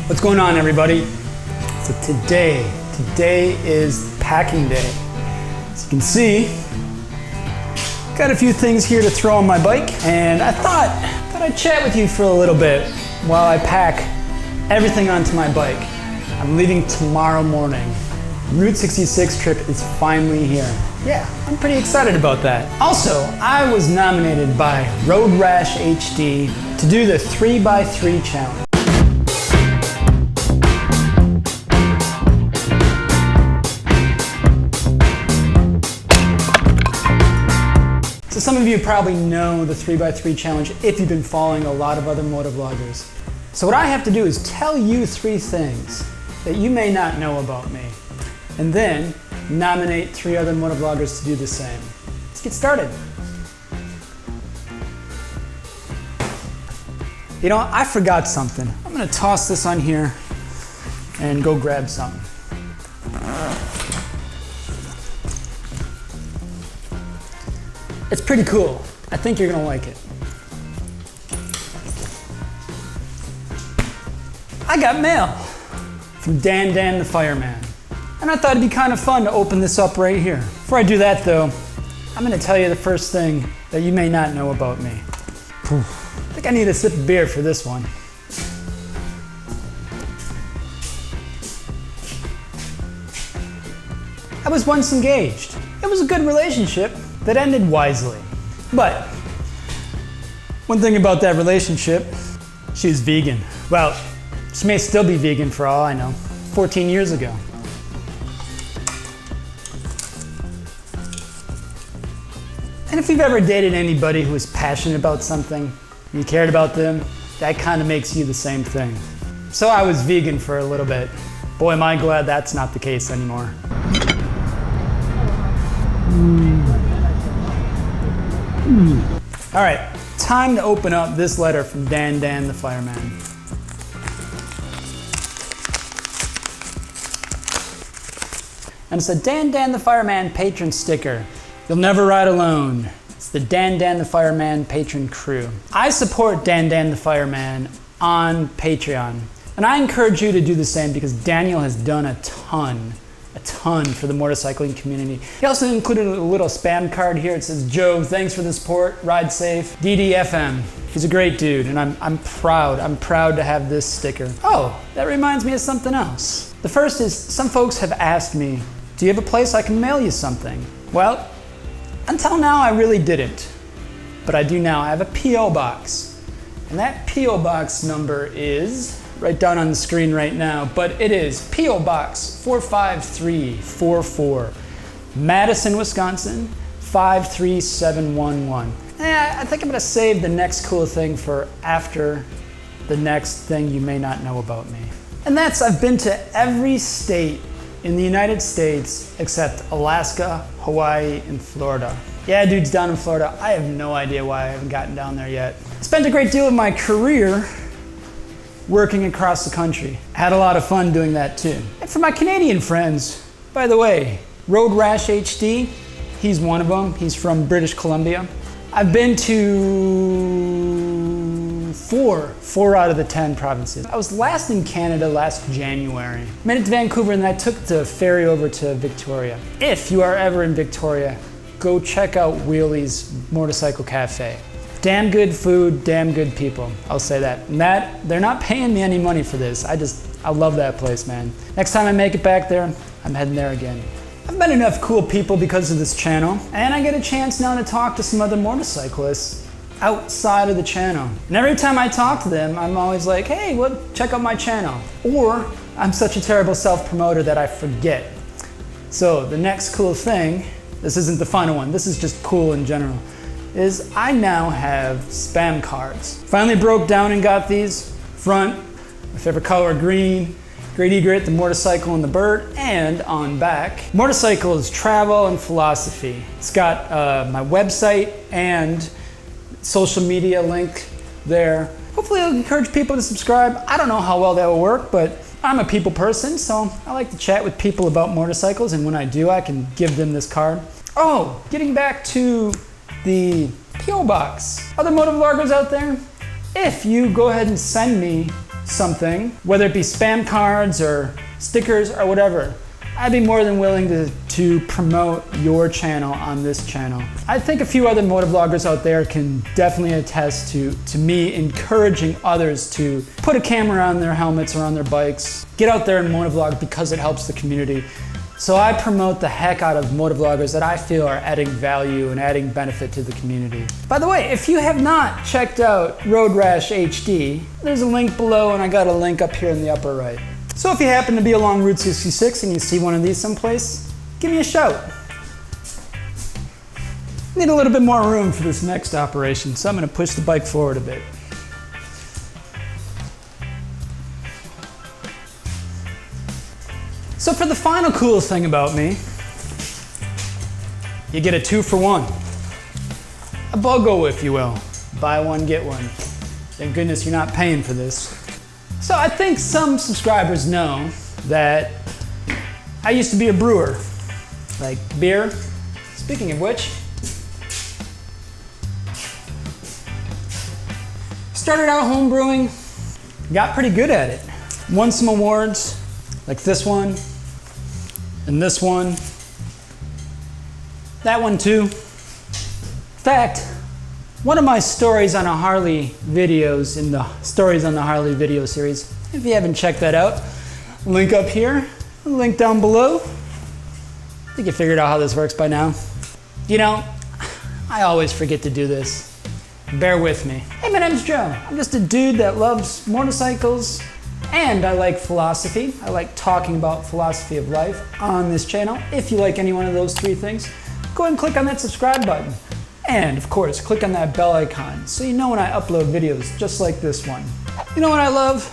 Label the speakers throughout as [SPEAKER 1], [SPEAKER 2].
[SPEAKER 1] What's going on, everybody? So today is packing day. As you can see, got a few things here to throw on my bike, and I thought I'd chat with you for a little bit while I pack everything onto my bike. I'm leaving tomorrow morning. Route 66 trip is finally here. Yeah, I'm pretty excited about that. Also, I was nominated by Road Rash HD to do the 3x3 challenge. So some of you probably know the 3x3 challenge if you've been following a lot of other motovloggers. So what I have to do is tell you 3 things that you may not know about me, and then nominate 3 other motovloggers to do the same. Let's get started. You know, I forgot something. I'm gonna toss this on here and go grab something. It's pretty cool. I think you're gonna like it. I got mail from Dan the Fireman. And I thought it'd be kind of fun to open this up right here. Before I do that though, I'm gonna tell you the first thing that you may not know about me. I think I need a sip of beer for this one. I was once engaged. It was a good relationship that ended wisely. But one thing about that relationship, she was vegan. Well, she may still be vegan for all I know, 14 years ago. And if you've ever dated anybody who was passionate about something, you cared about them, that kind of makes you the same thing. So I was vegan for a little bit. Boy, am I glad that's not the case anymore. All right, time to open up this letter from Dan the Fireman. And it's a Dan the Fireman patron sticker. You'll never ride alone. It's the Dan the Fireman patron crew. I support Dan the Fireman on Patreon. And I encourage you to do the same because Daniel has done a ton for the motorcycling community. He also included a little spam card here. It says, Joe, thanks for the support, ride safe, DDFM. He's a great dude, and I'm proud to have this sticker. Oh, that reminds me of something else. The first is, some folks have asked me, do you have a place I can mail you something? Well, until now I really didn't, but I do now. I have a P.O. box, and that P.O. box number is right down on the screen right now, but it is P.O. Box 45344, Madison, Wisconsin, 53711. I think I'm gonna save the next cool thing for after the next thing you may not know about me. And that's, I've been to every state in the United States except Alaska, Hawaii, and Florida. Yeah, dude's down in Florida. I have no idea why I haven't gotten down there yet. Spent a great deal of my career working across the country. Had a lot of fun doing that too. And for my Canadian friends, by the way, Road Rash HD, he's one of them. He's from British Columbia. I've been to four out of the 10 provinces. I was last in Canada last January. Made it to Vancouver and then I took the ferry over to Victoria. If you are ever in Victoria, go check out Wheelie's Motorcycle Cafe. Damn good food, damn good people. I'll say that. And they're not paying me any money for this. I love that place, man. Next time I make it back there, I'm heading there again. I've met enough cool people because of this channel, and I get a chance now to talk to some other motorcyclists outside of the channel. And every time I talk to them, I'm always like, hey, well, check out my channel. Or I'm such a terrible self-promoter that I forget. So the next cool thing, this isn't the final one, this is just cool in general, is I now have spam cards. Finally broke down and got these. Front, my favorite color, green. Great Egret, the motorcycle and the bird. And on back, motorcycles, travel, and philosophy. It's got my website and social media link there. Hopefully it'll encourage people to subscribe. I don't know how well that will work, but I'm a people person, so I like to chat with people about motorcycles, and when I do, I can give them this card. Oh, getting back to the P.O. box. Other motovloggers out there, if you go ahead and send me something, whether it be spam cards or stickers or whatever, I'd be more than willing to promote your channel on this channel. I think a few other motovloggers out there can definitely attest to me encouraging others to put a camera on their helmets or on their bikes, get out there and motovlog because it helps the community. So I promote the heck out of motovloggers that I feel are adding value and adding benefit to the community. By the way, if you have not checked out Road Rash HD, there's a link below and I got a link up here in the upper right. So if you happen to be along Route 66 and you see one of these someplace, give me a shout. Need a little bit more room for this next operation, so I'm gonna push the bike forward a bit. So for the final cool thing about me, you get a 2-for-1. A BOGO, if you will. Buy one, get one. Thank goodness you're not paying for this. So I think some subscribers know that I used to be a brewer, like beer. Speaking of which, started out home brewing, got pretty good at it. Won some awards, like this one, and this one, that one too. In fact, one of my stories on a Harley videos in the Stories on the Harley video series, if you haven't checked that out, link up here, link down below. I think you figured out how this works by now. You know, I always forget to do this. Bear with me. Hey, my name's Joe. I'm just a dude that loves motorcycles, and I like philosophy. I like talking about philosophy of life on this channel. If you like any one of those three things, go ahead and click on that subscribe button. And of course, click on that bell icon so you know when I upload videos just like this one. You know what I love?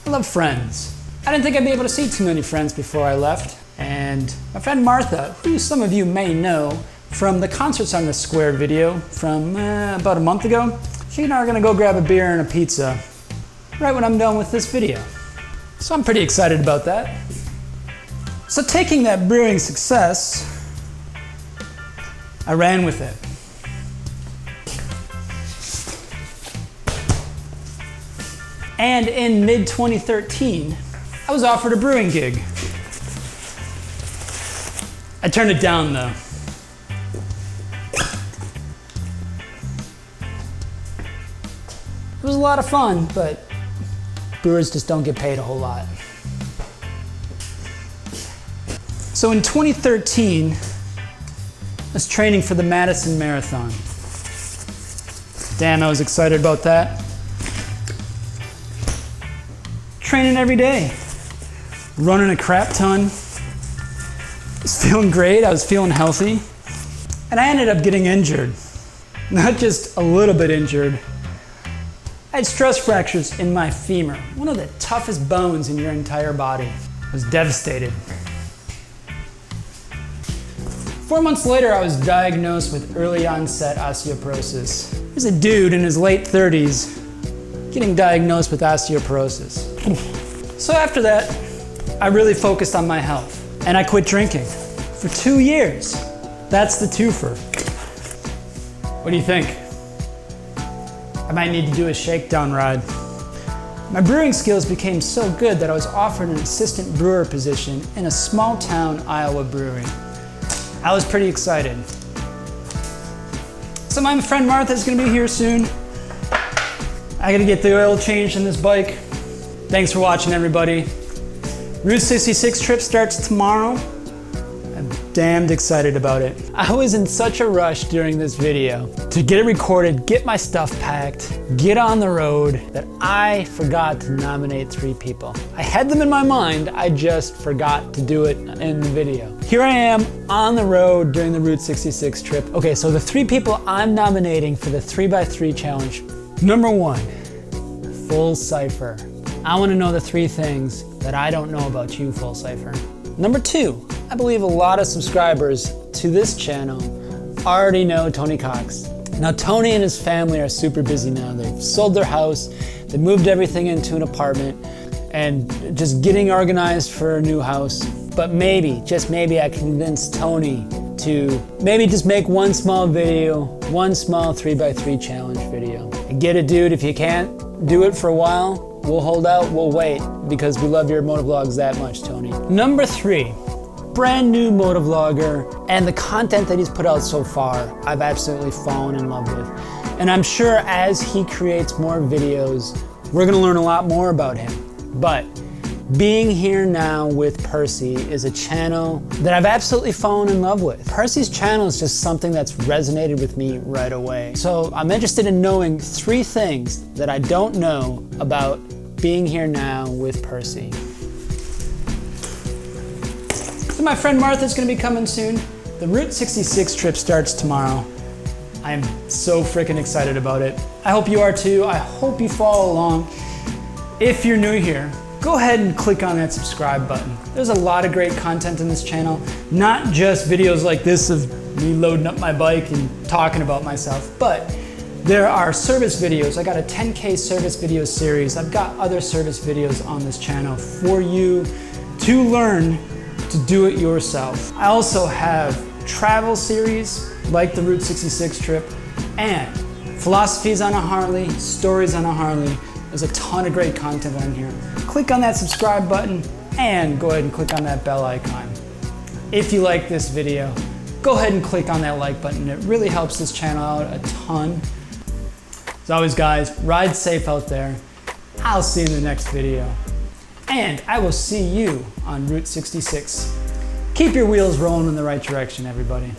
[SPEAKER 1] I love friends. I didn't think I'd be able to see too many friends before I left. And my friend Martha, who some of you may know from the Concerts on the Square video from about a month ago, she and I are gonna go grab a beer and a pizza right when I'm done with this video. So I'm pretty excited about that. So taking that brewing success, I ran with it. And in mid-2013, I was offered a brewing gig. I turned it down though. It was a lot of fun, but brewers just don't get paid a whole lot. So in 2013, I was training for the Madison Marathon. Damn, I was excited about that. Training every day, running a crap ton. I was feeling great, I was feeling healthy. And I ended up getting injured. Not just a little bit injured. I had stress fractures in my femur, one of the toughest bones in your entire body. I was devastated. 4 months later, I was diagnosed with early onset osteoporosis. There's a dude in his late 30s getting diagnosed with osteoporosis. So after that, I really focused on my health and I quit drinking for 2 years. That's the twofer. What do you think? I might need to do a shakedown ride. My brewing skills became so good that I was offered an assistant brewer position in a small town Iowa brewery. I was pretty excited. So my friend Martha's gonna be here soon. I gotta get the oil changed in this bike. Thanks for watching, everybody. Route 66 trip starts tomorrow. I'm damned excited about it. I was in such a rush during this video to get it recorded, get my stuff packed, get on the road, that I forgot to nominate 3 people. I had them in my mind, I just forgot to do it in the video. Here I am on the road during the Route 66 trip. Okay, so the 3 people I'm nominating for the 3x3 challenge. Number 1, Full Cypher. I want to know the 3 things that I don't know about you, Full Cypher. Number 2, I believe a lot of subscribers to this channel already know Tony Cox. Now Tony and his family are super busy now. They've sold their house, they moved everything into an apartment, and just getting organized for a new house. But maybe, just maybe, I convinced Tony to maybe just make one small video, one small 3x3 challenge video. And get it, dude. If you can't do it for a while, we'll hold out, we'll wait, because we love your motovlogs that much, Tony. Number 3, brand new motovlogger, and the content that he's put out so far, I've absolutely fallen in love with. And I'm sure as he creates more videos, we're gonna learn a lot more about him. But Being Here Now with Percy is a channel that I've absolutely fallen in love with. Percy's channel is just something that's resonated with me right away. So I'm interested in knowing 3 things that I don't know about Being Here Now with Percy. So my friend Martha's gonna be coming soon. The Route 66 trip starts tomorrow. I am so freaking excited about it. I hope you are too. I hope you follow along. If you're new here, go ahead and click on that subscribe button. There's a lot of great content in this channel, not just videos like this of me loading up my bike and talking about myself, but there are service videos. I got a 10K service video series. I've got other service videos on this channel for you to learn to do it yourself. I also have travel series like the Route 66 trip and philosophies on a Harley, stories on a Harley. There's a ton of great content on here. Click on that subscribe button and go ahead and click on that bell icon. If you like this video, go ahead and click on that like button. It really helps this channel out a ton. As always, guys, ride safe out there. I'll see you in the next video. And I will see you on Route 66. Keep your wheels rolling in the right direction, everybody.